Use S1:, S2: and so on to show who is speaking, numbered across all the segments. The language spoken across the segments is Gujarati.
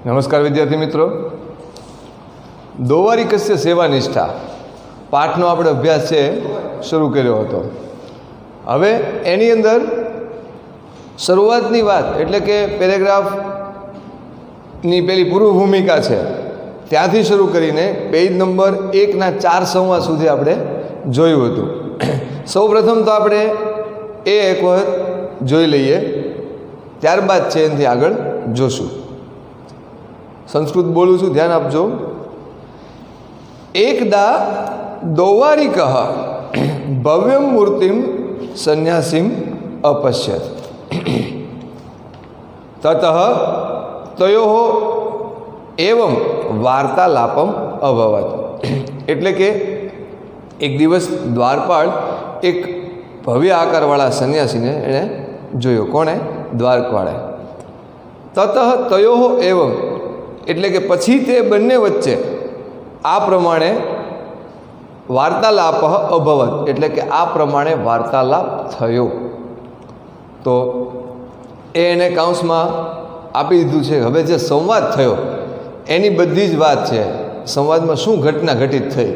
S1: નમસ્કાર વિદ્યાર્થી મિત્રો, દોવારીકસ્ય સેવા નિષ્ઠા પાઠનો આપણે અભ્યાસ છે શરૂ કર્યો હતો. હવે એની અંદર શરૂઆતની વાત એટલે કે પેરેગ્રાફની પેલી પૂર્વ ભૂમિકા છે ત્યાંથી શરૂ કરીને પેજ નંબર 1ના 4 સંવાદ સુધી આપણે જોયું હતું. સૌ પ્રથમ તો આપણે એ એક વખત જોઈ લઈએ, ત્યારબાદ છે એનાથી આગળ જોશું. સંસ્કૃત બોલું છું, ધ્યાન આપજો. એકદા દૌવારિક ભવ્યમ મૂર્તિમ સંન્યાસીમ અપશ્યત તતઃ તયોઃ એવં વાર્તાલાપમ અભવત. એટલે કે એક દિવસ દ્વારપાળ એક ભવ્ય આકારવાળા સંન્યાસીને એણે જોયો. કોણે? દ્વારપાળે. તતઃ તયોઃ એવં એટલે કે પછી તે બંને વચ્ચે આ પ્રમાણે વાર્તાલાપ અભવત એટલે કે આ પ્રમાણે વાર્તાલાપ થયો. તો એને કાઉન્સમાં આપી દીધું છે. હવે જે સંવાદ થયો એની બધી જ વાત છે. સંવાદમાં શું ઘટના ઘટિત થઈ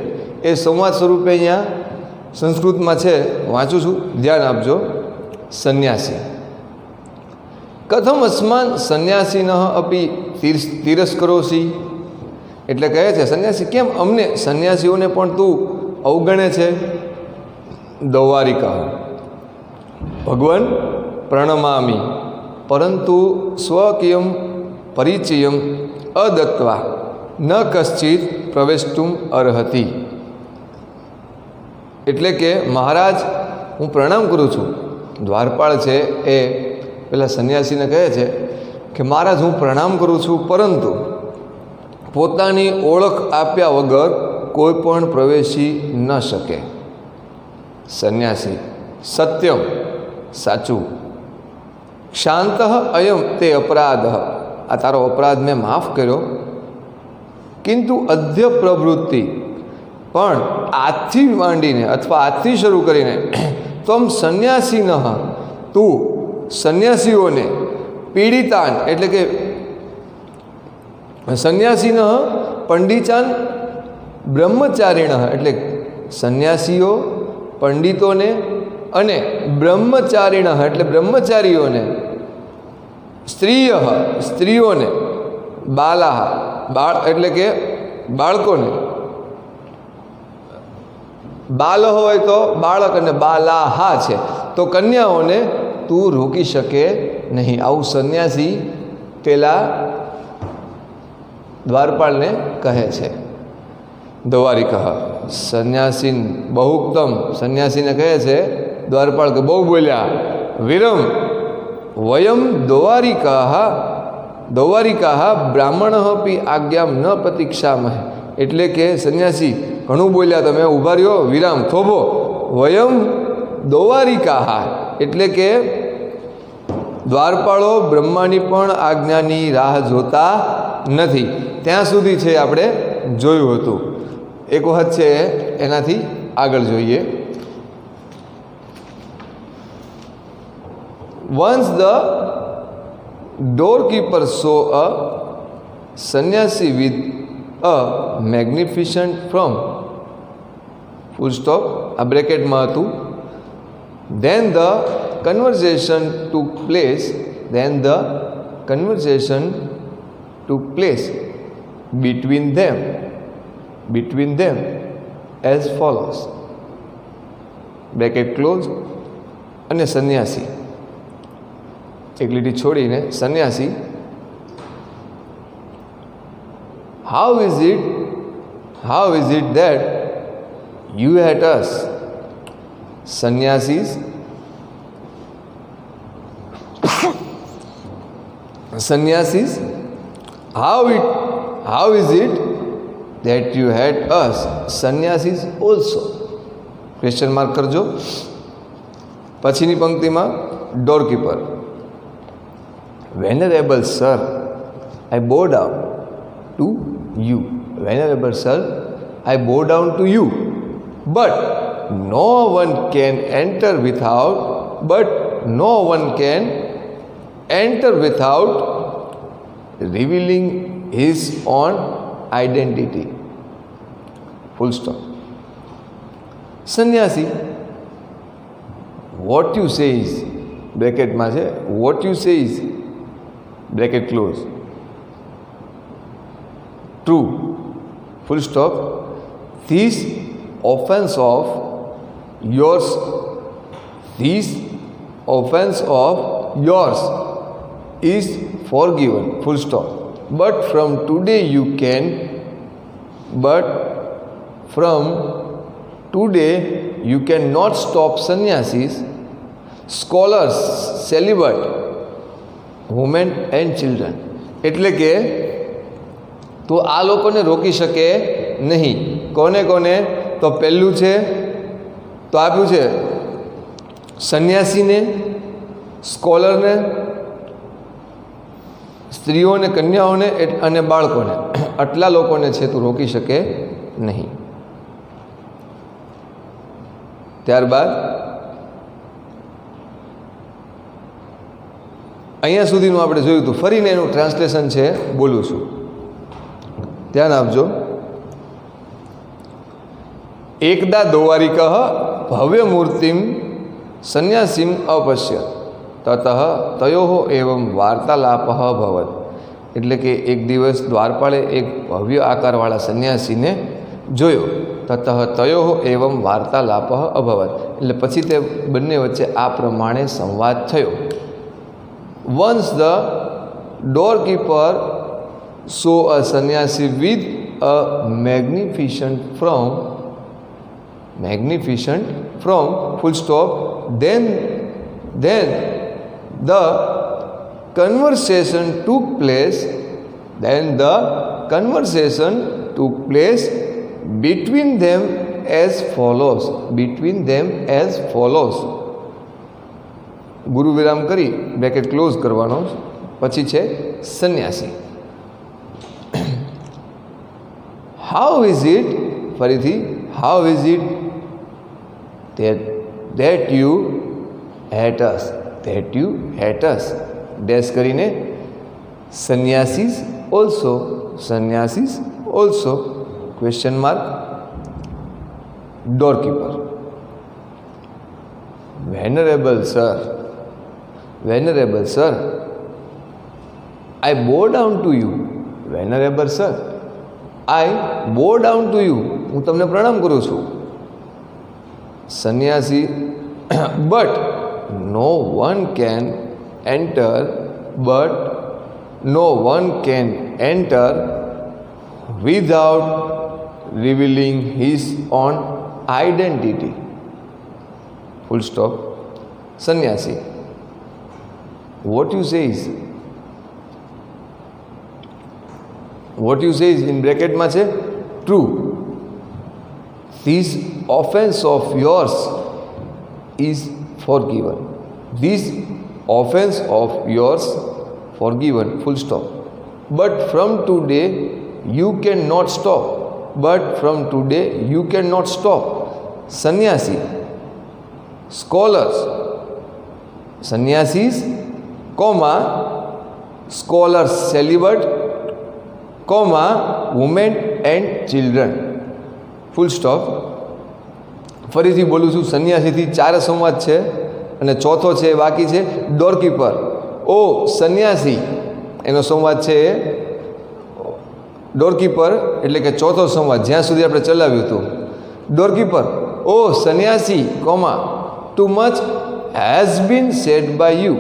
S1: એ સંવાદ સ્વરૂપે અહીંયા સંસ્કૃતમાં છે, વાંચું છું, ધ્યાન આપજો. સંન્યાસી કથમ અસ્માન સંન્યાસીન અપી તિરસ્કરોસી. એટલે કહે છે સંન્યાસી, કેમ અમને સંન્યાસીઓને પણ તું અવગણે છે? દૌવારિકા ભગવન પ્રણમામી પરંતુ સ્વકીયમ પરિચયમ અદત્વા ન કશ્ચિત પ્રવેષ્ટુમ અર્હતિ. એટલે કે મહારાજ, હું પ્રણામ કરું છું. દ્વારપાળ છે એ પેલા સંન્યાસીને કહે છે કે મહારાજ, હું પ્રણામ કરું છું, પરંતુ પોતાની ઓળખ આપ્યા વગર કોઈ પણ પ્રવેશી ન શકે. સંન્યાસી સત્યમ સાચું, શાંત અયમ તે અપરાધ આ તારો અપરાધ મેં માફ કર્યો, કિંતુ અધ્ય પ્રવૃત્તિ પણ આજથી માંડીને અથવા આજથી શરૂ કરીને તમ સંન્યાસીન તું સંન્યાસીઓને પીડિતાન એટલે કે સંન્યાસીન પંડિતાન બ્રહ્મચારીણ એટલે સંન્યાસીઓ પંડિતોને અને બ્રહ્મચારીણ એટલે બ્રહ્મચારીઓને, સ્ત્રીઓને, બાલાહ બાળ એટલે કે બાળકોને, બાલ હોય તો બાળક અને બાલાહા છે તો કન્યાઓને તું રોકી શકે નહીં. આવું સંન્યાસી પેલા દ્વારપાળને કહે છે. દૌવારિક સંન્યાસીન બહુક્તમ સંન્યાસીને કહે છે દ્વારપાળ કે બહુ બોલ્યા. વિરમ વયમ દૌવારિકા બ્રાહ્મણ પી આજ્ઞામ ન પ્રતીક્ષામહે. એટલે કે સંન્યાસી ઘણું બોલ્યા, તમે ઊભા રહ્યો, વિરામ થોભો. વયમ દૌવારિકા એટલે કે દ્વારપાળો બ્રહ્માની પણ આજ્ઞાની રાહ જોતા નથી. ત્યાં સુધી છે આપણે જોયું હતું. એક વખત છે એનાથી આગળ જોઈએ. Once the doorkeeper saw a sannyasi with a magnificent from full stop આ બ્રેકેટમાં હતું. then the conversation took place between them as follows. Bracket close. અને સંન્યાસી એક લીટી છોડીને સંન્યાસી, how is it that you hate us? Sannyasis how is it that you hate us? Sannyasis also. Question mark કરજો. પછીની પંક્તિમાં ડોરકીપર, Venerable sir, I bow down to you. Venerable sir, I bow down to you. But no one can enter without revealing his own identity. Full stop. સન્યાસી, what you say is, બ્રેકેટમાં છે, what you say is, bracket close, true, full stop. This offense of yours, this offense of yours is forgiven, full stop. But from today you cannot stop sannyasis, scholars, celibate, women and children. એટલે કે તો આ લોકોને રોકી શકે નહીં. કોને કોને? તો પહેલું છે તો આપ્યું છે સન્યાસીને, સ્કોલરને, સ્ત્રીઓને, કન્યાઓને અને બાળકોને. આટલા લોકોને છે તું રોકી શકે નહીં. ત્યારબાદ અહીંયા સુધીનું આપણે જોયું હતું. ફરીને એનું ટ્રાન્સલેશન છે, બોલું છું, ધ્યાન આપજો. એકદા દૌવારિકઃ ભવ્ય મૂર્તિમ સંન્યાસીમ અપશ્ય તતઃ તયોઃ એવં વાર્તાલાપઃ ભવત. એટલે કે એક દિવસ દ્વારપાળે એક ભવ્ય આકારવાળા સંન્યાસીને જોયો. તતઃ તયોઃ એવં વાર્તાલાપઃ અભવત. એટલે પછી તે બંને વચ્ચે આ પ્રમાણે સંવાદ થયો. Once the doorkeeper saw a sannyasi with a magnificent from full stop. Then the conversation took place between them as follows. ગુરુ વિરામ કરી બ્રેકેટ ક્લોઝ કરવાનો. પછી છે સન્યાસી. How is it, ફરીથી, how is it that you hate us, dash કરીને sannyasis also, question mark, doorkeeper. Venerable sir, I bow down to you. Venerable sir, I bow down to you. હું તમને પ્રણામ કરું છું. સન્યાસી, but no one can enter without revealing his own identity. Full stop. Sannyasi, what you say is in bracket માં છે true. This offense of yours is forgiven. Full stop. But from today you cannot stop. Sannyasi, scholars, sannyasis, scholars celibate, women and children. Full stop. ફરીથી બોલું છું. સન્યાસીથી 4 સંવાદ છે અને ચોથો છે બાકી છે ડોરકીપર. ઓ સન્યાસી, એનો સંવાદ છે ડોરકીપર, એટલે કે ચોથો સંવાદ જ્યાં સુધી આપણે ચલાવ્યું હતું. Doorkeeper, O sannyasi, too much has been said by you.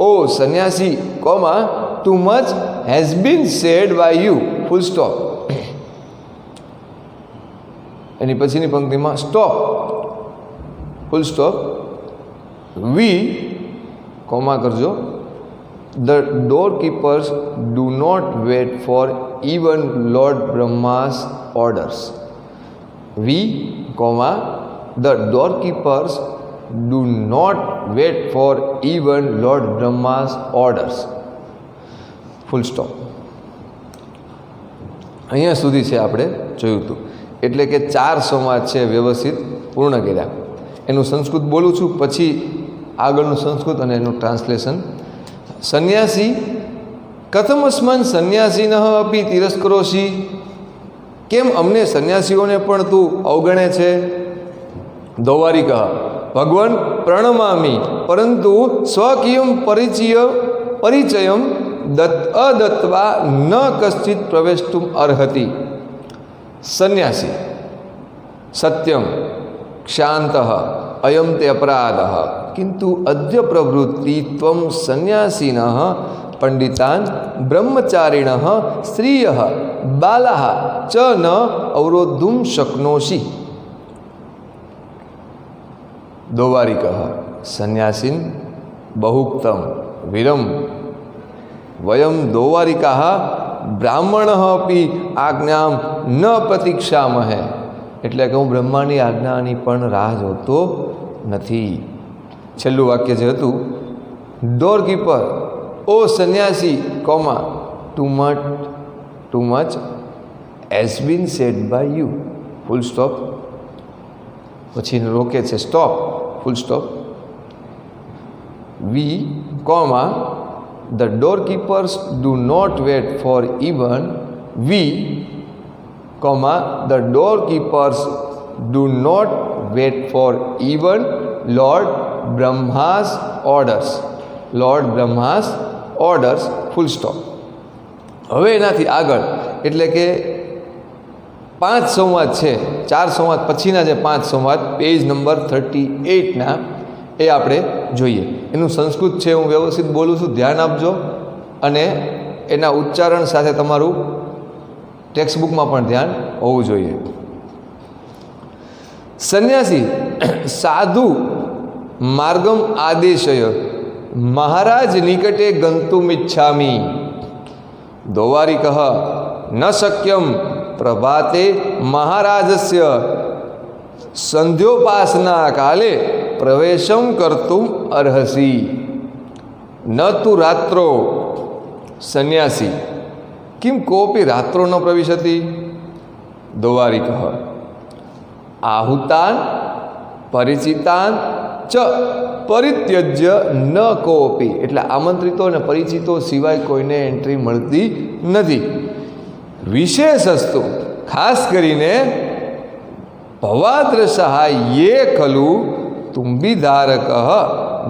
S1: O sannyasi, too much has been said by you. Full stop. એની પછીની પંક્તિમાં સ્ટોપ, ફૂલ સ્ટોપ. વી, કરજો. The doorkeepers do not wait for even lord Brahma's orders. વી, the doorkeepers do not wait for even lord Brahma's orders. Full stop. અહીંયા સુધી છે આપણે જોયું હતું. એટલે કે 4 સંવાદ છે વ્યવસ્થિત પૂર્ણ કર્યા. એનું સંસ્કૃત બોલું છું, પછી આગળનું સંસ્કૃત અને એનું ટ્રાન્સલેશન. સન્યાસી કથમસ્માન સંન્યાસીન અપી તિરસ્કરોષી, કેમ અમને સંન્યાસીઓને પણ તું અવગણે છે? દૌવારિક ભગવન પ્રણમામી પરંતુ સ્વકીયમ પરિચયમ અદત્વા ન કશ્ચિત પ્રવેષ્ટુમ અર્હતિ. સંન્યાસી સત્યમ ક્ષાંત અયમ તે અપરાધ કિંતુ અદ્ય પ્રવૃત્તિ ત્વમ સંન્યાસીન પંડિતાન બ્રહ્મચારિણ સ્ત્રીય બાલા ચ ન અવરોધુમ શક્નોષિ. દૌવારિક સંન્યાસીન બહુક્તમ વિરમ વયમ દૌવારિકા બ્રાહ્મણ અપી આજ્ઞામ ન પ્રતીક્ષામહે. એટલે કે હું બ્રહ્માની આજ્ઞાની પણ રાહ જોતો નથી. છેલ્લું વાક્ય જે હતું, doorkeeper O sannyasi comma too much has been said by you full stop. પછી રોકે છે સ્ટોપ ફૂલ સ્ટોપ. વી comma the doorkeepers do not wait for even we comma the doorkeepers do not wait for even Lord Brahma's orders full stop. હવે એનાથી આગળ એટલે કે 5 સંવાદ છે, 4 સંવાદ પછીના જે 5 સંવાદ પેજ નંબર 38ના એ આપણે જોઈએ. એનું સંસ્કૃત છે, હું વ્યવસ્થિત બોલું છું, ધ્યાન આપજો. અને એના ઉચ્ચારણ સાથે તમારું ટેક્સ્ટ બુકમાં પણ ધ્યાન હોવું જોઈએ. સંન્યાસી સાધુ માર્ગમ આદેશય મહારાજ નિકટે ગંતુમિચ્છામિ. દૌવારિક ન શક્યમ પ્રભાતે મહારાજસ્ય સંધ્યોપાસના કાલે પ્રવેશમ કર્તુમ અર્હસી ન તુ રાત્રો. સંન્યાસી કિમ કોપી રાત્રો ન પ્રવિશતિ. દૌવારિક આહુતાન પરિચિતાન ચ પરિત્યજ્ય ન કોપી. એટલે આમંત્રિતો અને પરિચિતો સિવાય કોઈને એન્ટ્રી મળતી નથી. વિશેષસ્તુ ખાસ કરીને ભવાદ્ર સહાયે ખલુ તુંબીધારક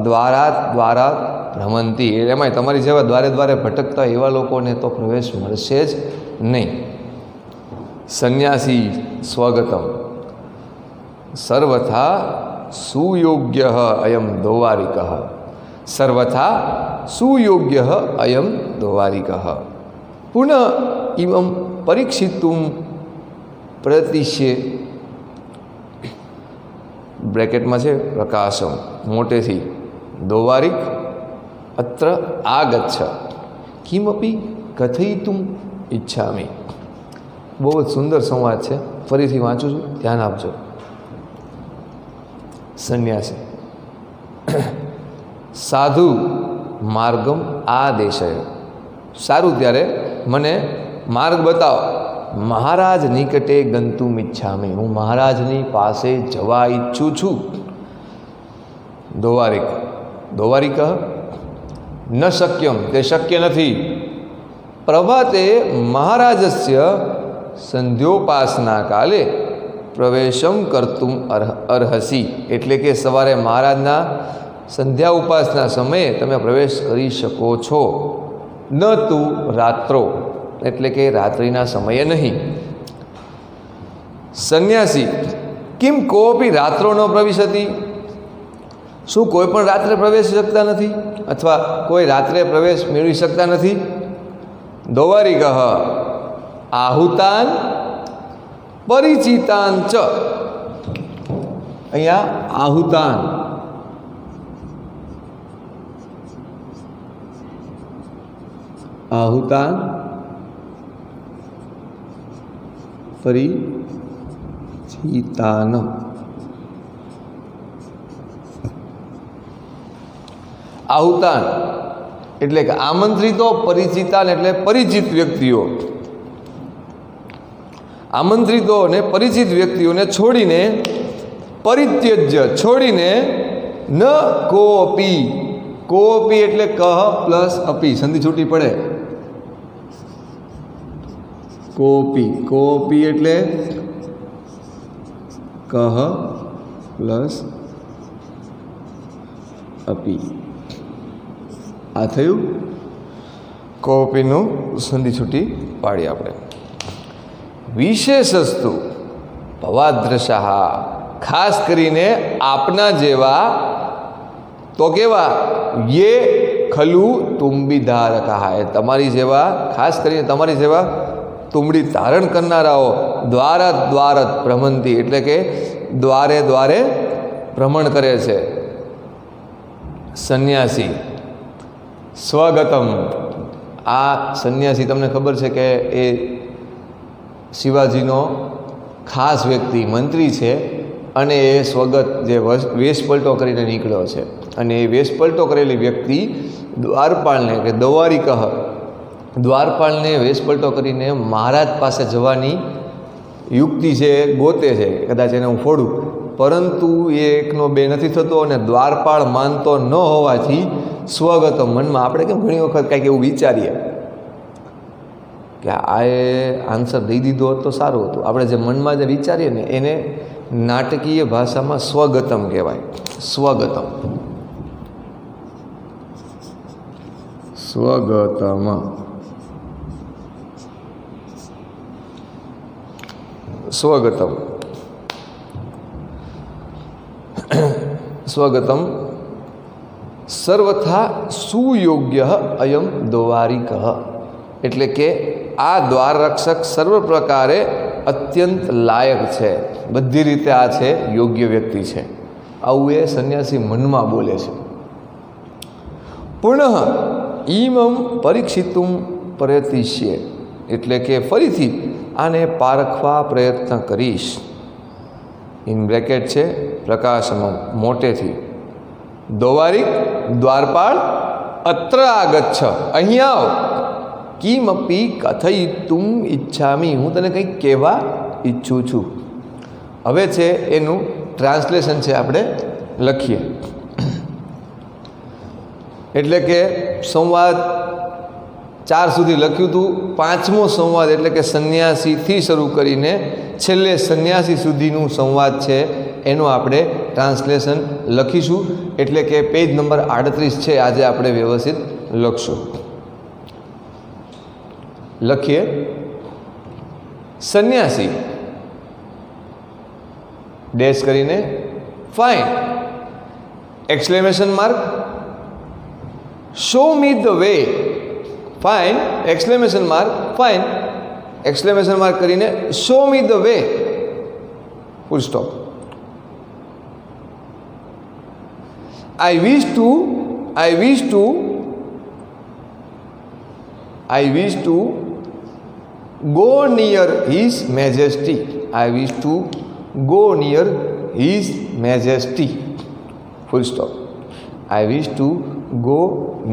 S1: દ્વારા ભ્રમંતી. એમાંય તમારી જેવા દ્વારે દ્વારે ભટકતા એવા લોકોને તો પ્રવેશ મળશે જ નહીં. સંન્યાસી સ્વગતમ સર્વથા સુયોગ્ય અયમ દૌવારિક. સર્વથા સુયોગ્ય અયમ દૌવારિક. પુનઃ ઇમં પરીક્ષિતુમ પ્રતિષ્યે. બ્રેકેટમાં છે પ્રકાશમ મોટેથી. દૌવારિક અત્ર આગચ્છ કિમપી કથયિતુમ ઈચ્છામિ. બહુ જ સુંદર સંવાદ છે, ફરીથી વાંચું છું, ધ્યાન આપજો. સંન્યાસી સાધુ માર્ગમ આદેશય. સારું, ત્યારે મને માર્ગ બતાવો. મહારાજ નિકટે ગંતુમ ઈચ્છામિ. હું મહારાજની પાસે જવા ઈચ્છું છું. દૌવારિક ન શક્યમ, તે શક્ય નથી. પ્રભાતે મહારાજસ્ય સંધ્યોપાસના કાલે પ્રવેશમ કર્તુમ અર્હસી. એટલે કે સવારે મહારાજના સંધ્યા ઉપાસના સમયે તમે પ્રવેશ કરી શકો છો. ન તું રાત્રો, એટલે કે રાત્રિના સમયે નહીં. સંન્યાસી કિમ કોપી રાત્રો ન પ્રવિશતિ. શું કોઈ પણ રાત્રે પ્રવેશી શકતા નથી અથવા કોઈ રાત્રે પ્રવેશ મેળવી શકતા નથી? દૌવારિક આહુતાન પરિચિતાન ચ. અહીંયા આહુતાન પરિચિતાનમ. આહુતાન એટલે કે આમંત્રિતો, પરિચિતાન એટલે પરિચિત વ્યક્તિઓ. આમંત્રિતો અને પરિચિત વ્યક્તિઓને છોડીને, પરિત્યજ્ય છોડીને, ન કોપી. કોપી એટલે કહ પ્લસ અપી, સંધિ છૂટી પડે. કોપી. કોપી એટલે કહ પ્લસ અપી. આ થયું કોપીનું સંધિ છૂટી પાડી આપણે. વિશેષસ્તુ ભવાદ્રશાહ, ખાસ કરીને આપના જેવા તો કેવા યે ખલુ તુંબી ધારકા, એ તમારી જેવા, ખાસ કરીને તમારી જેવા તુંબડી ધારણ કરનારાઓ દ્વારત દ્વારત ભ્રમંતી, એટલે કે દ્વારે દ્વારે ભ્રમણ કરે છે. સંન્યાસી સ્વગતમ, આ સંન્યાસી તમને ખબર છે કે એ શિવાજીનો ખાસ વ્યક્તિ મંત્રી છે અને એ સ્વગત જે વેશપલટો કરીને નીકળ્યો છે. અને એ વેશપલટો કરેલી વ્યક્તિ દ્વારપાળને કે દ્વારિકહ, દ્વારપાળને વેશપલટો કરીને મહારાજ પાસે જવાની યુક્તિ છે ગોતે છે, કદાચ એને હું ફોડું, પરંતુ એ એકનો બે નથી થતો અને દ્વારપાળ માનતો ન હોવાથી સ્વગતો મનમાં આપણે કેમ ઘણી વખત કાંઈક એવું વિચારીએ કે આ આન્સર દઈ દીધો હોત તો સારું હતું. આપણે જે મનમાં જે વિચારીએ ને એને નાટકીય ભાષામાં સ્વગતમ કહેવાય. સ્વગતમ, સ્વગતમ, સ્વગતમ, સ્વગતમ સર્વથા સુયોગ્ય અયમ દ્વારિક, એટલે કે આ દ્વાર રક્ષક સર્વ પ્રકારે અત્યંત લાયક છે, બધી રીતે આ છે યોગ્ય વ્યક્તિ છે. આવું એ સંન્યાસી મનમાં બોલે છે. પુનઃ ઈમમ પરીક્ષિતુમ પ્રયતિષ્યે, એટલે કે ફરીથી આને પારખવા પ્રયત્ન કરીશ. ઇન બ્રેકેટ છે પ્રકાશમ, મોટેથી. દ્વારિક દ્વારપાળ અત્ર આગચ્છ, અહીંયા આવ. કિમપી કથયિતુમ ઈચ્છામી, હું તને કંઈક કહેવા ઈચ્છું છું. હવે છે એનું ટ્રાન્સલેશન છે, આપણે લખીએ. એટલે કે સંવાદ 4 સુધી લખ્યું હતું. 5મો સંવાદ એટલે કે સંન્યાસીથી શરૂ કરીને છેલ્લે સંન્યાસી સુધીનું સંવાદ છે એનું આપણે ટ્રાન્સલેશન લખીશું. એટલે કે પેજ નંબર 38 છે, આજે આપણે વ્યવસ્થિત લખશું. લખીએ. સંન્યાસી ડેશ કરીને fine exclamation mark, show me the way, fine exclamation mark, fine exclamation mark કરીને show me the way, full stop. I wish to go near His Majesty. I wish to go near His Majesty. Full stop. I wish to go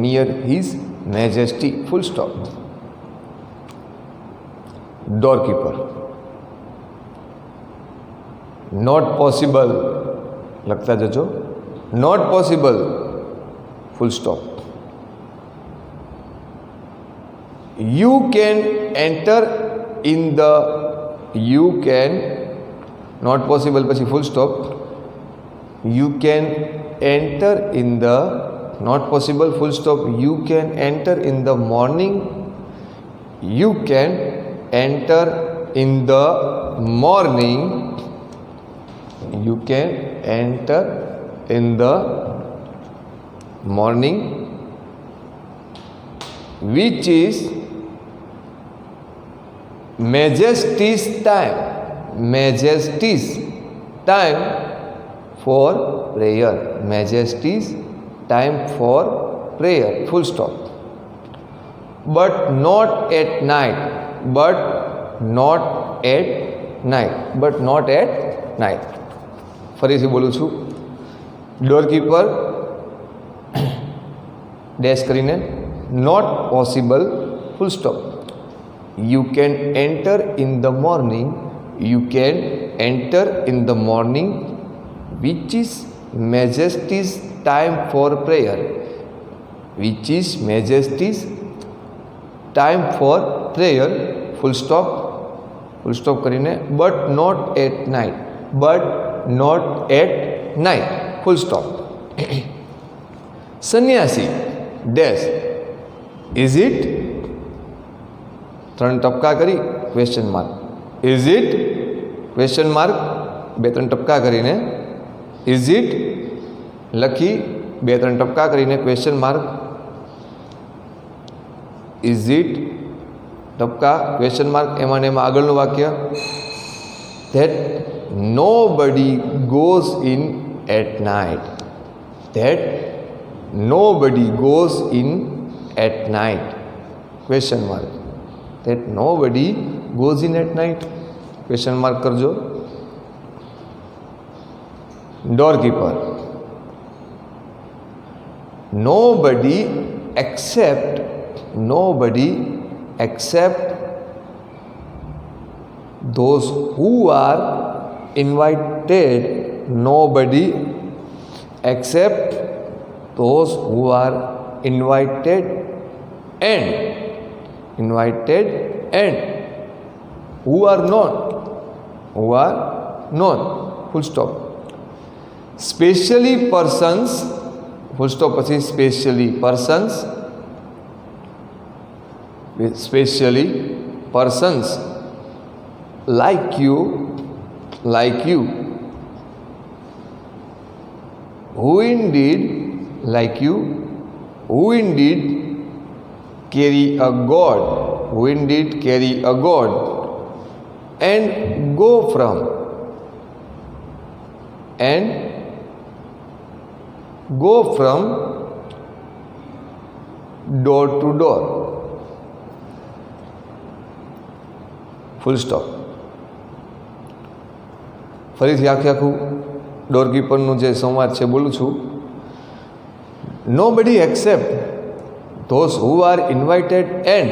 S1: near His Majesty. Full stop. Doorkeeper. Not possible. लगता जजो. Not possible. Full stop. You can enter in the, you can, not possible પછી full stop. You can enter in the, not possible, full stop. You can enter in the morning. You can enter in the morning. You can enter in the morning, which is Majesty's time. Majesty's time for prayer. Majesty's time for prayer. Full stop. But not at night. But not at night. But not at night. ફરીથી બોલું છું. ડોરકીપર ડેશ કરીને not possible, full stop. You can enter in the morning. You can enter in the morning, which is Majesty's time for prayer. Which is Majesty's time for prayer. Full stop. Full stop કરીને but not at night, but not at night, full stop. સંન્યાસી ડેશ ઇઝ ઇટ, 3 ટપકા કરી question mark, is it question mark, 2-3 ટપકા કરીને ઇઝ ઇટ લખી 2-3 ટપકા કરીને ક્વેશ્ચન માર્ક, ઇઝ ઇટ ટપકા ક્વેશ્ચન માર્ક, એમાં ને એમાં આગળનું વાક્ય that nobody goes in at night, that nobody goes in at night, question mark, that nobody goes in at night, question mark करजो. doorkeeper, nobody except those who are invited, nobody except those who are invited and who are not, full stop. Specially persons, full stop પછી specially persons like you, who indeed like you, who indeed carry a god, who indeed carry a god and go from door to door, full stop. ફરીથી આખું ડોરકીપરનું જે સંવાદ છે બોલું છું. nobody except those who are invited and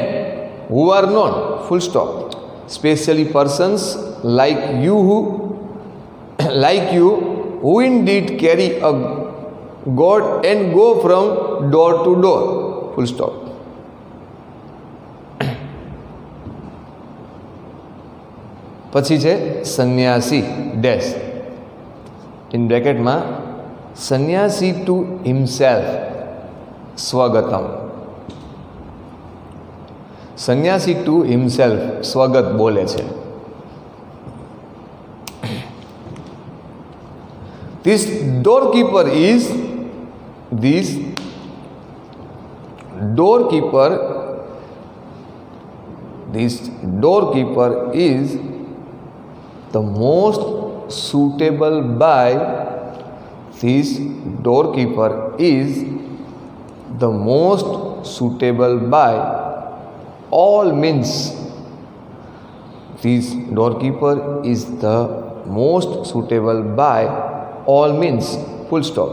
S1: who are not, full stop. Specially persons like you who indeed carry a god and go from door to door, full stop. પછી છે સંન્યાસી ડેશ, ઇન બ્રેકેટમાં સંન્યાસી ટુ હિમસેલ્ફ સ્વગતમ, સંન્યાસી ટુ હિમસેલ્ફ સ્વગત બોલે છે. This doorkeeper is the most suitable by, this doorkeeper is the most suitable by all means, this doorkeeper is the most suitable by all means, full stop.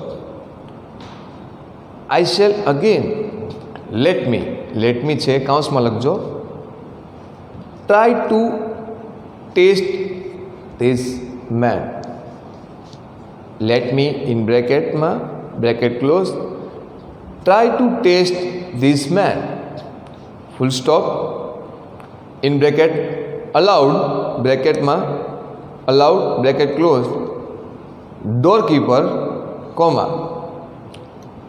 S1: I shall again, let me છે કાઉન્સમાં લખજો, try to taste this man, let me in બ્રેકેટમાં bracket close, try to taste this man, full stop. in bracket allowed બ્રેકેટમાં allowed bracket close, doorkeeper comma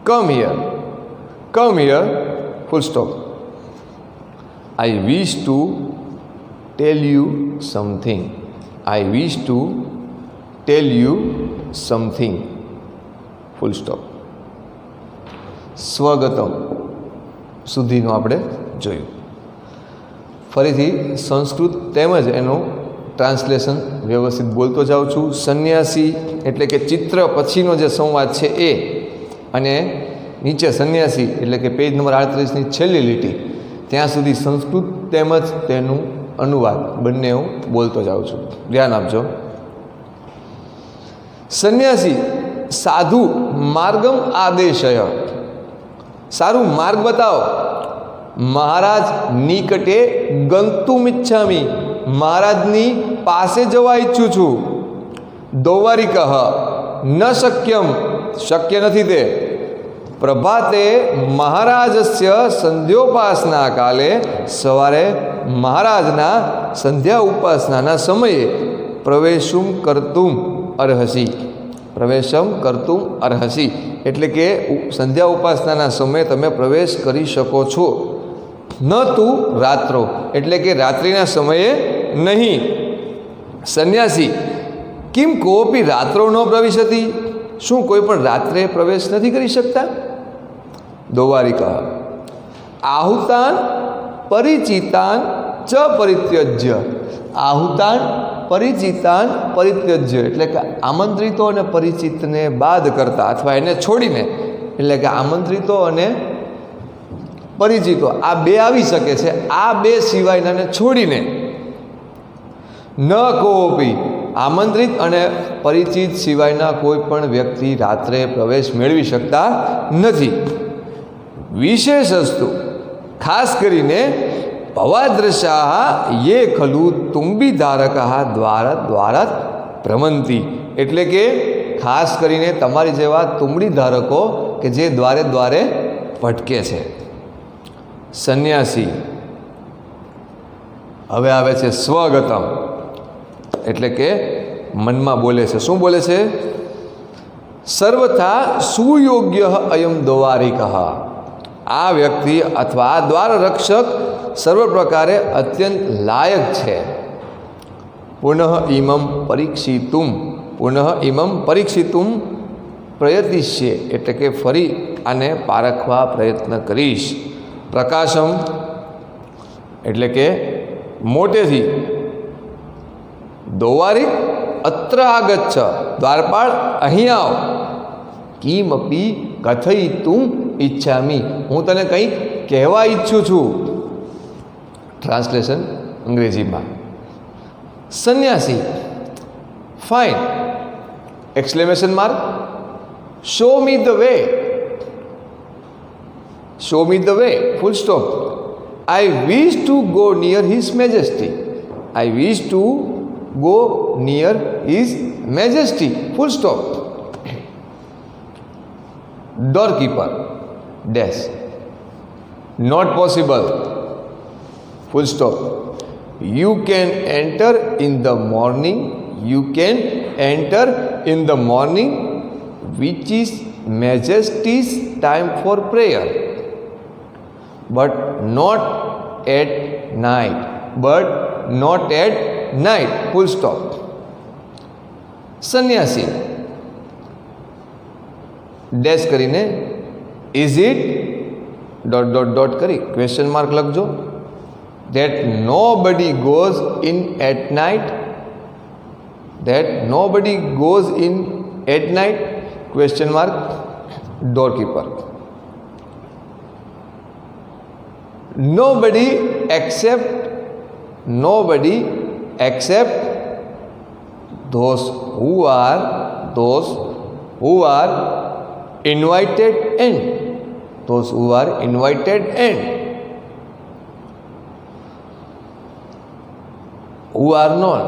S1: come here, full stop. I wish to tell you something, I wish to tell you something, full stop. સ્વગતમ સુધીનું આપણે જોયું. ફરીથી સંસ્કૃત તેમજ એનું ટ્રાન્સલેશન વ્યવસ્થિત બોલતો જાઉં છું. સંન્યાસી એટલે કે ચિત્ર પછીનો જે સંવાદ છે એ, અને નીચે સંન્યાસી એટલે કે પેજ નંબર 38ની છેલ્લી લીટી, ત્યાં સુધી સંસ્કૃત તેમજ તેનું અનુવાદ બંને હું બોલતો જાઉં છું. ધ્યાન આપજો. સંન્યાસી સાધુ માર્ગમ આદેશય, સારું માર્ગ બતાવો. મહારાજ નિકટે ગંતુમિચ્છામિ, મહારાજની પાસે જવા ઈચ્છું છું. દૌવારિકઃ ન શક્યમ, શક્ય નથી તે. પ્રભાતે મહારાજસ્ય સંધ્યોપાસના કાલે, સવારે મહારાજના સંધ્યા ઉપાસનાના સમયે પ્રવેશુમ કરતુમ અર્હસી. પ્રવેશમ કરતુમ અર્હસી એટલે કે સંધ્યા ઉપાસનાના સમયે તમે પ્રવેશ કરી શકો છો. ન તું રાત્રો એટલે કે રાત્રિના સમયે નહીં. સંન્યાસી કિમ કોપી રાત્રો ન પ્રવિશતિ, શું કોઈ પણ રાત્રે પ્રવેશ નથી કરી શકતા? દોવારિકા આહુતાન પરિચિતાન ચ પરિત્યજ્ય. આહુતાન પરિચિતાન પરિત્યજ્ય એટલે કે આમંત્રિતો અને પરિચિતને બાદ કરતા અથવા એને છોડીને, એટલે કે આમંત્રિતો અને પરિચિતો આ બે આવી શકે છે, આ બે સિવાયનાને છોડીને. ન કોપી આમંત્રિત અને પરિચિત સિવાયના કોઈ પણ વ્યક્તિ રાત્રે પ્રવેશ મેળવી શકતા નથી. વિશેષસ્તુ ખાસ કરીને ભવાદ્રશાહ યે ખલુ તુંબીધારકઃ દ્વારાત ભ્રમંતી એટલે કે ખાસ કરીને તમારી જેવા તુંબડી ધારકો કે જે દ્વારે દ્વારે ભટકે છે. સંન્યાસી હવે આવે છે સ્વગતમ એટલે કે મનમાં બોલે છે. શું બોલે છે? સર્વથા સુયોગ્ય અયમ દ્વારિકઃ. આ વ્યક્તિ અથવા આ દ્વાર રક્ષક સર્વ પ્રકારે અત્યંત લાયક છે. પુનઃ ઇમમ પરીક્ષિતુમ પ્રયતિષ્યે એટલે કે ફરી આને પારખવા પ્રયત્ન કરીશ. પ્રકાશમ એટલે કે મોટેથી. દોવારિક અત્ર આગચ્છ દ્વારપાળ અહીં આવ. કિમપી કથયિતુમ ઈચ્છામી હું તને કંઈક કહેવા ઈચ્છું છું. ટ્રાન્સલેશન અંગ્રેજીમાં. સંન્યાસી fine exclamation mark. Show me the way. Show me the way full stop. I wish to go near his majesty. I wish to go near his majesty full stop. doorkeeper dash not possible full stop. You can enter in the morning. You can enter in the morning which is majesty's time for prayer, but not at night. But not at night full stop. સંન્યાસી ડેશ કરીને is it dot dot dot કરી ક્વેશ્ચન માર્ક લખજો. That nobody goes in at night. That nobody goes in at night question mark. Doorkeeper. nobody except those who are invited and those who are invited and who are known.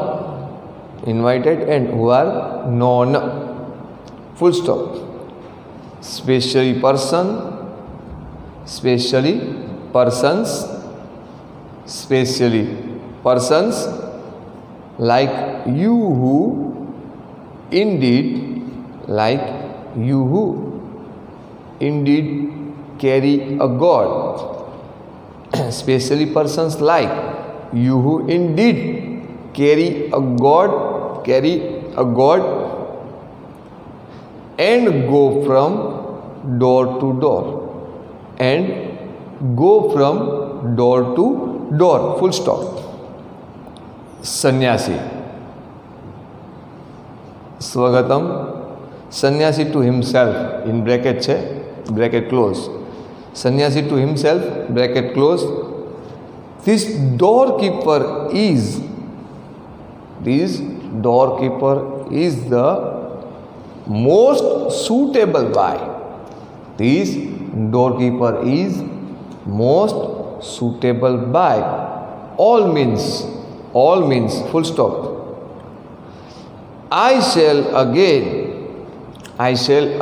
S1: Invited and who are known full stop. Specially persons like you who indeed carry a god. Specially persons like you who indeed carry a god and go from door to door. Full stop. Sannyasi Swagatam. Sannyasi to himself in bracket છે bracket close. Sannyasi to himself bracket close. This doorkeeper is the most suitable by. This doorkeeper is most suitable by. All means full stop. I shall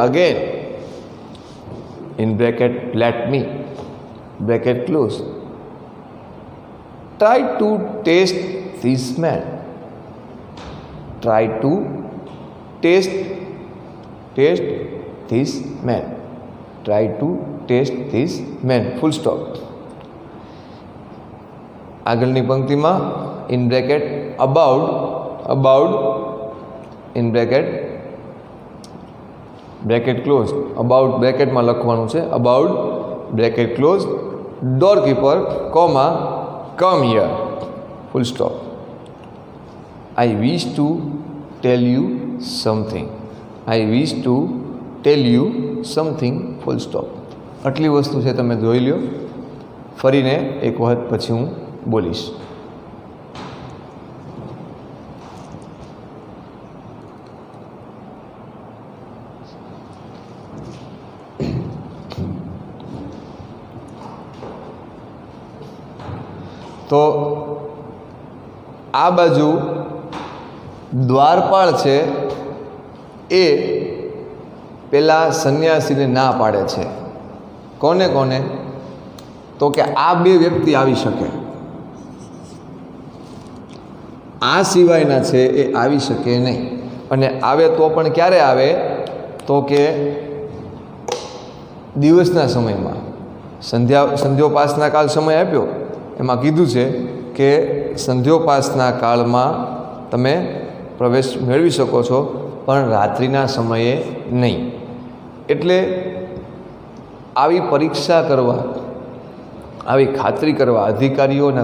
S1: again in bracket let me bracket close, try to taste this man, try to taste this man, try to taste this man, full stop. આગળની પંક્તિમાં in bracket about in bracket close, about બ્રેકેટમાં લખવાનું છે, about bracket close, doorkeeper comma come here, full stop. I wish to tell you something, I wish to tell you something, full stop. આટલી વસ્તુ છે, તમે જોઈ લ્યો. ફરીને એક વખત પછી હું બોલીશ. તો આ બાજુ દ્વારપાળ છે એ પેલા સંન્યાસીને ના પાડે છે. કોને કોને? તો કે આ બે વ્યક્તિ આવી શકે, આ સિવાયના છે એ આવી શકે નહીં. અને આવે તો પણ ક્યારે આવે? તો કે દિવસના સમયમાં. સંધ્યોપાસના કાળ સમય આપ્યો, એમાં કીધું છે કે સંધ્યોપાસના કાળમાં તમે પ્રવેશ મેળવી શકો છો, પણ રાત્રિના સમયે નહીં. એટલે આવી પરીક્ષા કરવા, આવી ખાતરી કરવા અધિકારીઓ અને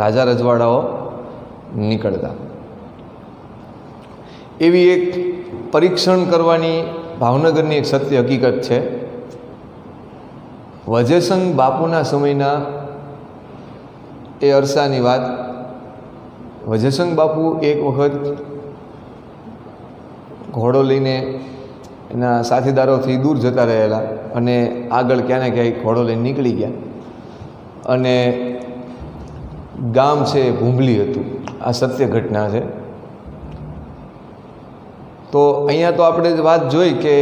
S1: રાજા રજવાડાઓ નીકળતા. એવી એક પરીક્ષણ કરવાની ભાવનગરની એક સત્ય હકીકત છે. વજેસંગ બાપુના સમયના એ અરસાની વાત. વજેસંગ બાપુ એક વખત ઘોડો લઈને એના સાથીદારોથી દૂર જતા રહેલા અને આગળ ક્યાં ને ક્યાંય ઘોડો લઈને નીકળી ગયા. અને ગામ છે એ ભૂંભલી હતું. આ સત્ય ઘટના છે. તો અહીંયા તો આપણે વાત જોઈ કે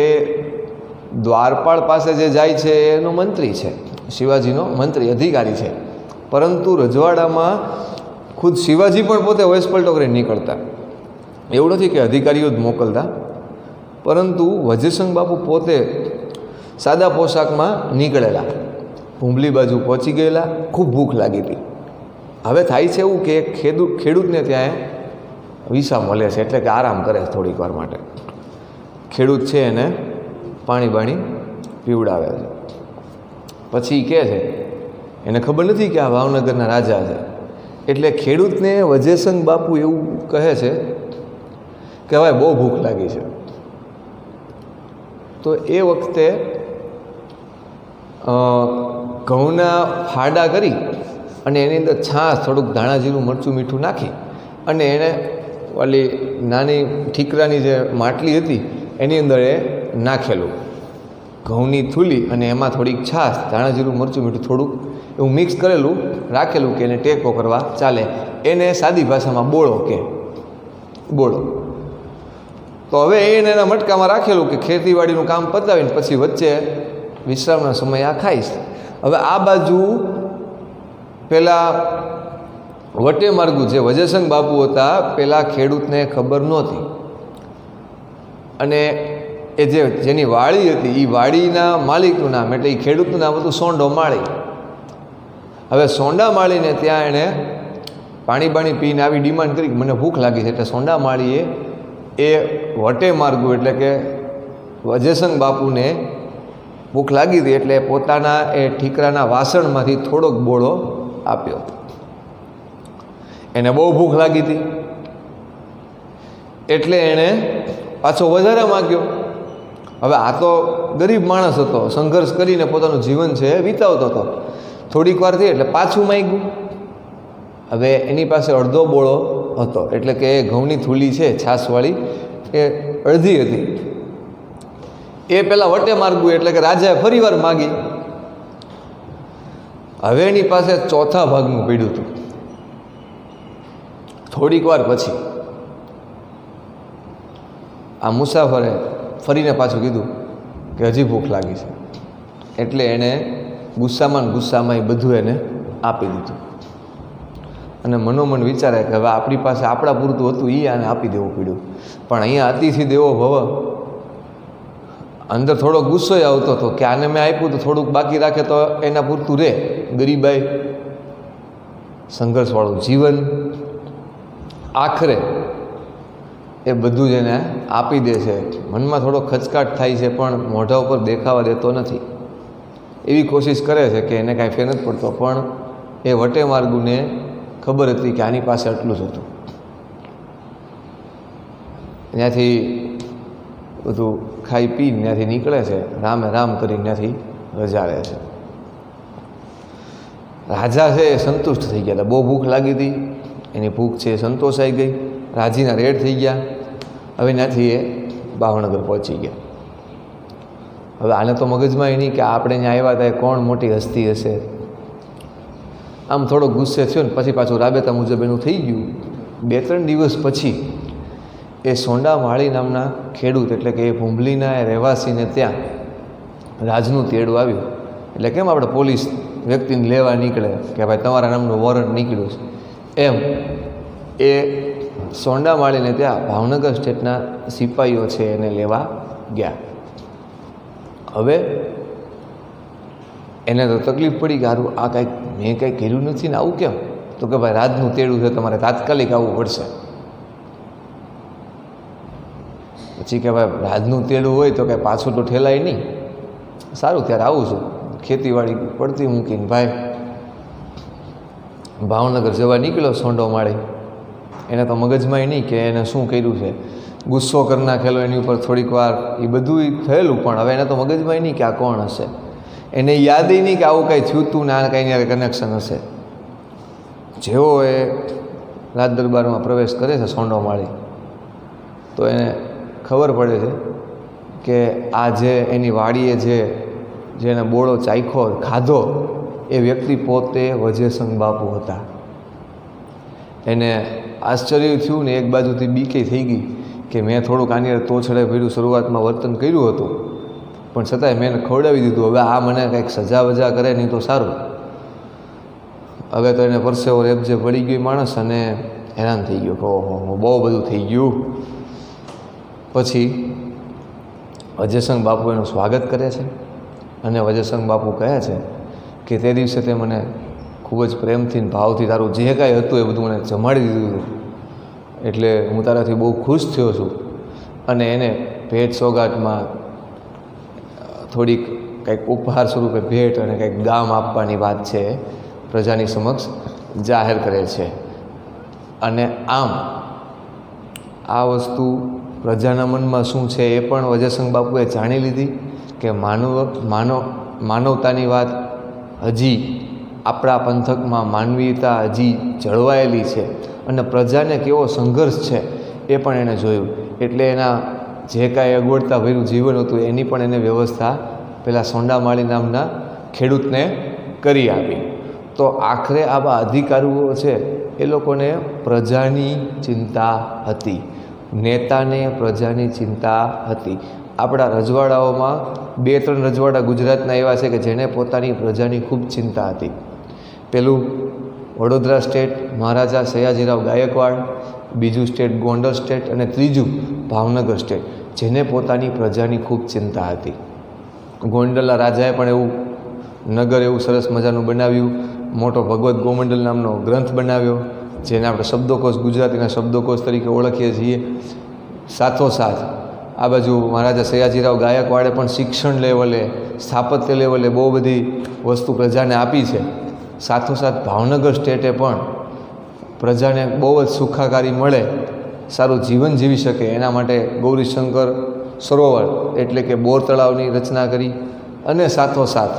S1: દ્વારપાળ પાસે જે જાય છે એનો મંત્રી છે, શિવાજીનો મંત્રી અધિકારી છે. પરંતુ રજવાડામાં ખુદ શિવાજી પણ પોતે વૈસપલટો કરીને નીકળતા. એવું નથી કે અધિકારીઓ જ મોકલતા, પરંતુ વજેસંગ બાપુ પોતે સાદા પોશાકમાં નીકળેલા. ભૂંભલી બાજુ પહોંચી ગયેલા. ખૂબ ભૂખ લાગી હતી. હવે થાય છે એવું કે ખેડૂતને ત્યાં વિસા મળે છે, એટલે કે આરામ કરે થોડીક વાર માટે. ખેડૂત છે એને પાણી પીવડાવે છે. પછી કહે છે, એને ખબર નથી કે આ ભાવનગરના રાજા છે. એટલે ખેડૂતને વજેસંગ બાપુ એવું કહે છે કે હવે બહુ ભૂખ લાગી છે. તો એ વખતે ઘઉંના ફાડા કરી અને એની અંદર છાશ, થોડુંક ધાણા જીરું, મરચું, મીઠું નાખી અને એણે ઓલી નાની ઠીકરાની જે માટલી હતી એની અંદર એ નાખેલું. ઘઉંની થૂલી અને એમાં થોડીક છાશ, ધાણા જીરું, મરચું, મીઠું થોડુંક એવું મિક્સ કરેલું રાખેલું કે એને ટેકો કરવા ચાલે. એને સાદી ભાષામાં બોળો કે બોળો. તો હવે એને એના મટકામાં રાખેલું કે ખેતીવાડીનું કામ પતાવીને પછી વચ્ચે વિશ્રામના સમયે આ ખાઈશ. હવે આ બાજુ પેલા વટે માર્ગુ જે વજેસંગ બાપુ હતા, પેલા ખેડૂતને ખબર નહોતી. અને એ જેની વાડી હતી એ વાડીના માલિકનું નામ, એટલે એ ખેડૂતનું નામ હતું સોંડો માળી. હવે સોંડા માળીને ત્યાં એણે પાણી પીને આવી ડિમાન્ડ કરી કે મને ભૂખ લાગી છે. એટલે સોંડા માળીએ એ વટે માર્ગુ એટલે કે વજેસંગ બાપુને ભૂખ લાગી હતી, એટલે પોતાના એ ઠીકરાના વાસણમાંથી થોડોક બોળો આપ્યો. એને બહુ ભૂખ લાગી હતી એટલે એણે પાછો વધારે માગ્યો. હવે આ તો ગરીબ માણસ હતો, સંઘર્ષ કરીને પોતાનું જીવન છે વિતાવતો હતો. થોડીક વાર થઈ એટલે પાછું માગ્યું. હવે એની પાસે અડધો બોળો હતો, એટલે કે એ ઘઉંની થૂલી છે છાશવાળી એ અડધી હતી. એ પેલા વટે માર્ગું એટલે કે રાજાએ ફરી વાર માગી. હવે એની પાસે ચોથા ભાગનું પડ્યું હતું. થોડીક વાર પછી આ મુસાફરે ફરીને પાછું કીધું કે હજી ભૂખ લાગી છે. એટલે એણે ગુસ્સામાં એ બધું એને આપી દીધું. અને મનોમન વિચારે કે હવે આપણી પાસે આપણા પૂરતું હતું એ આને આપી દેવું પડ્યું. પણ અહીંયા અતિથિ દેવો ભવ, અંદર થોડો ગુસ્સો આવતો હતો કે આને મેં આપ્યું તો થોડુંક બાકી રાખે તો એના પૂરતું રહે. ગરીબાઈ, સંઘર્ષવાળું જીવન, આખરે એ બધું જ એને આપી દે છે. મનમાં થોડો ખચકાટ થાય છે પણ મોઢા ઉપર દેખાવા દેતો નથી. એવી કોશિશ કરે છે કે એને કાંઈ ફેર નથી પડતો, પણ એ વટે માર્ગુને ખબર હતી કે આની પાસે આટલું જ હતું. ત્યાંથી બધું ખાઈ પીને ત્યાંથી નીકળે છે, રામે રામ કરીને ત્યાંથી રજા રહે છે. રાજા છે એ સંતુષ્ટ થઈ ગયા હતા. બહુ ભૂખ લાગી હતી, એની ભૂખ છે એ સંતોષાઈ ગઈ, રાજીના રેડ થઈ ગયા. હવે ત્યાંથી એ ભાવનગર પહોંચી ગયા. હવે આને તો મગજમાં એ નહીં કે આપણે ત્યાં આવ્યા હતા એ કોણ મોટી હસ્તી હશે. આમ થોડો ગુસ્સે થયો ને પછી પાછું રાબેતા મુજબ એનું થઈ ગયું. 2-3 દિવસ પછી એ સોંડા માળી નામના ખેડૂત, એટલે કે એ ભૂંભલીના એ રહેવાસીને ત્યાં રાજનું તેડું આવ્યું. એટલે કેમ આપણે પોલીસ વ્યક્તિને લેવા નીકળે કે ભાઈ તમારા નામનું વોરંટ નીકળ્યું છે, એમ એ સોંડા માળીને ત્યાં ભાવનગર સ્ટેટના સિપાહીઓ છે એને લેવા ગયા. હવે એને તો તકલીફ પડી કે સારું આ કાંઈક મેં કાંઈ કર્યું નથી ને આવું કેમ? તો કે ભાઈ રાજનું તેડું છે, તમારે તાત્કાલિક આવવું પડશે. પછી કે ભાઈ રાજનું તેડું હોય તો કાંઈ પાછું તો ઠેલાય નહીં. સારું ત્યારે આવું છું. ખેતીવાડી પડતી મૂકીને ભાઈ ભાવનગર જવા નીકળ્યો સોંડો માળી. એને તો મગજમાં નહીં કે એને શું કર્યું છે. ગુસ્સો કરી નાખેલો એની ઉપર થોડીક વાર, એ બધું થયેલું, પણ હવે એને તો મગજમાં નહીં કે આ કોણ હશે. એને યાદ નહીં કે આવું કાંઈ થયું હતું ને આ કાંઈ કનેક્શન હશે. જેવો એ રાજ દરબારમાં પ્રવેશ કરે છે સોંડો માળી, તો એને ખબર પડે છે કે આ જે એની વાડીએ જેને બોળો ચાખ્યો ખાધો એ વ્યક્તિ પોતે વજેસંગ બાપુ હતા. એને આશ્ચર્ય થયું ને એક બાજુથી બીકે થઈ ગઈ કે મેં થોડુંક આની તોછડે ભર્યું શરૂઆતમાં વર્તન કર્યું હતું, પણ છતાંય મેં ખવડાવી દીધું. હવે આ મને કંઈક સજા વજા કરે નહીં તો સારું. હવે તો એને પરસેવો રેપજે પડી ગયો માણસ અને હેરાન થઈ ગયો કે ઓહો બહુ બધું થઈ ગયું. પછી વજેસંગ બાપુ એનું સ્વાગત કરે છે અને વજેસંગ બાપુ કહે છે કે તે દિવસે તે મને ખૂબ જ પ્રેમથી ભાવથી તારું જે કાંઈ હતું એ બધું મને જમાડી દીધું, એટલે હું તારાથી બહુ ખુશ થયો છું. અને એને ભેટ સોગાટમાં થોડીક કંઈક ઉપહાર સ્વરૂપે ભેટ અને કંઈક ગામ આપવાની વાત છે પ્રજાની સમક્ષ જાહેર કરે છે. અને આમ આ વસ્તુ પ્રજાના મનમાં શું છે એ પણ વજેસંગ બાપુએ જાણી લીધી કે માનવતાની વાત હજી આપણા પંથકમાં માનવીયતા હજી જળવાયેલી છે અને પ્રજાને કેવો સંઘર્ષ છે એ પણ એણે જોયું. એટલે એના જે કાંઈ અગવડતા ભર્યું જીવન હતું એની પણ એને વ્યવસ્થા પેલા સોંડા માળી નામના ખેડૂતને કરી આપી. તો આખરે આવા અધિકારીઓ છે એ લોકોને પ્રજાની ચિંતા હતી, નેતાને પ્રજાની ચિંતા હતી. આપણા રજવાડાઓમાં 2-3 રજવાડા ગુજરાતના એવા છે કે જેને પોતાની પ્રજાની ખૂબ ચિંતા હતી. પેલું વડોદરા સ્ટેટ મહારાજા સયાજીરાવ ગાયકવાડ, બીજું સ્ટેટ ગોંડલ સ્ટેટ અને ત્રીજું ભાવનગર સ્ટેટ, જેને પોતાની પ્રજાની ખૂબ ચિંતા હતી. ગોંડલના રાજાએ પણ એવું નગર એવું સરસ મજાનું બનાવ્યું, મોટો ભગવદ્ ગોમંડલ નામનો ગ્રંથ બનાવ્યો જેને આપણે શબ્દકોશ ગુજરાતીના શબ્દકોશ તરીકે ઓળખીએ છીએ. સાથોસાથ આ બાજુ મહારાજા સયાજીરાવ ગાયકવાડે પણ શિક્ષણ લેવલે, સ્થાપત્ય લેવલે બહુ બધી વસ્તુ પ્રજાને આપી છે. સાથોસાથ ભાવનગર સ્ટેટે પણ પ્રજાને બહુ જ સુખાકારી મળે, સારું જીવન જીવી શકે એના માટે ગૌરીશંકર સરોવર એટલે કે બોર તળાવની રચના કરી. અને સાથોસાથ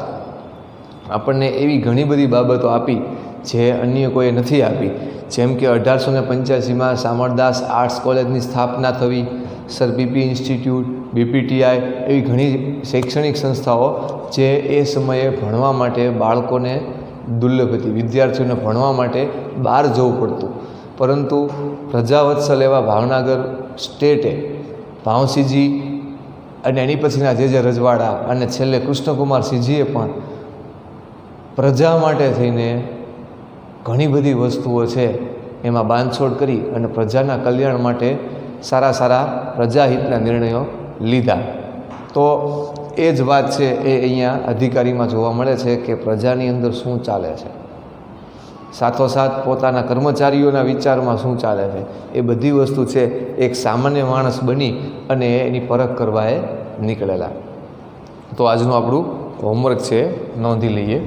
S1: આપણને એવી ઘણી બધી બાબતો આપી જે અન્ય કોઈએ નથી આપી. જેમ કે 1885માં શામળદાસ આર્ટ્સ કોલેજની સ્થાપના થવી, સર બીપી ઇન્સ્ટિટ્યૂટ, બીપીટીઆઈ એવી ઘણી શૈક્ષણિક સંસ્થાઓ જે એ સમયે ભણવા માટે બાળકોને દુર્લભ હતી. વિદ્યાર્થીઓને ભણવા માટે બહાર જવું પડતું, પરંતુ પ્રજાવત્સલ એવા ભાવનગર સ્ટેટે ભાવસિંહજી અને એની પછીના જે રજવાડા અને છેલ્લે કૃષ્ણકુમારસિંહજીએ પણ પ્રજા માટે થઈને ઘણી બધી વસ્તુઓ છે એમાં બાંધછોડ કરી અને પ્રજાના કલ્યાણ માટે સારા સારા પ્રજાહિતના નિર્ણયો લીધા. તો એ જ વાત છે એ અહીંયા અધિકારીમાં જોવા મળે છે કે પ્રજાની અંદર શું ચાલે છે, સાથોસાથ પોતાના કર્મચારીઓના વિચારમાં શું ચાલે છે, એ બધી વસ્તુ છે એક સામાન્ય માણસ બની અને એની પરખ કરવા એ નીકળેલા. તો આજનું આપણું હોમવર્ક છે, નોંધી લઈએ.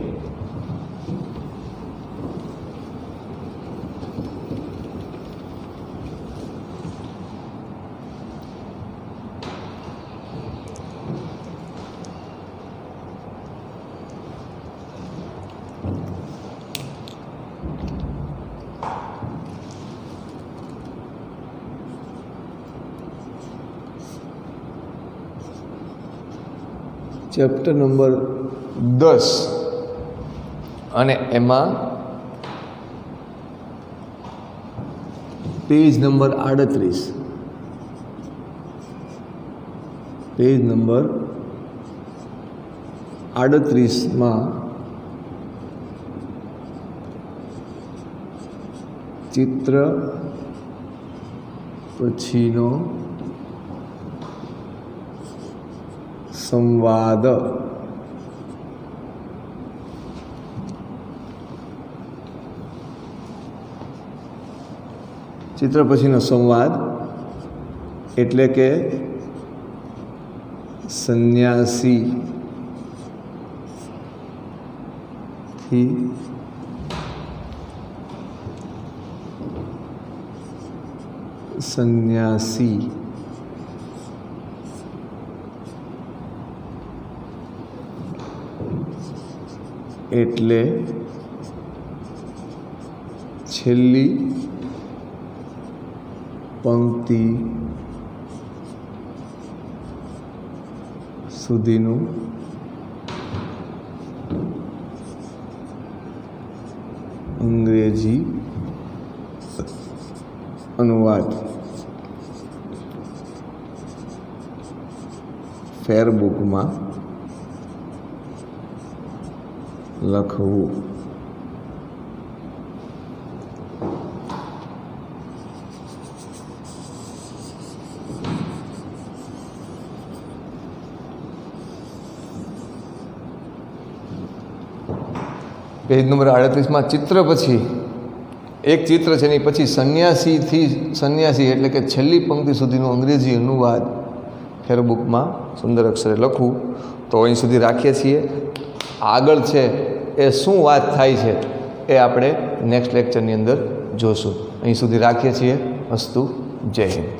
S1: ચેપ્ટર નંબર 10 અને એમાં પેજ નંબર 38, પેજ નંબર 38માં ચિત્ર પછીનો સંવાદ. ચિત્ર પછીનો સંવાદ એટલે કે સંન્યાસીથી સંન્યાસી એટલે છેલ્લી પંક્તિ સુધીનું અંગ્રેજી અનુવાદ ફેરબુકમાં લખવું. પેજ નંબર 38માં ચિત્ર પછી એક ચિત્ર છે એની પછી સંન્યાસી એટલે કે છેલ્લી પંક્તિ સુધીનું અંગ્રેજી અનુવાદ ફેરબુકમાં સુંદર અક્ષરે લખવું. તો અહીં સુધી રાખીએ છીએ. આગળ છે એ શું વાત થાય છે એ આપણે નેક્સ્ટ લેક્ચરની અંદર જોશું. અહીં સુધી રાખીએ છીએ. અસ્તુ. જય હિન્દ.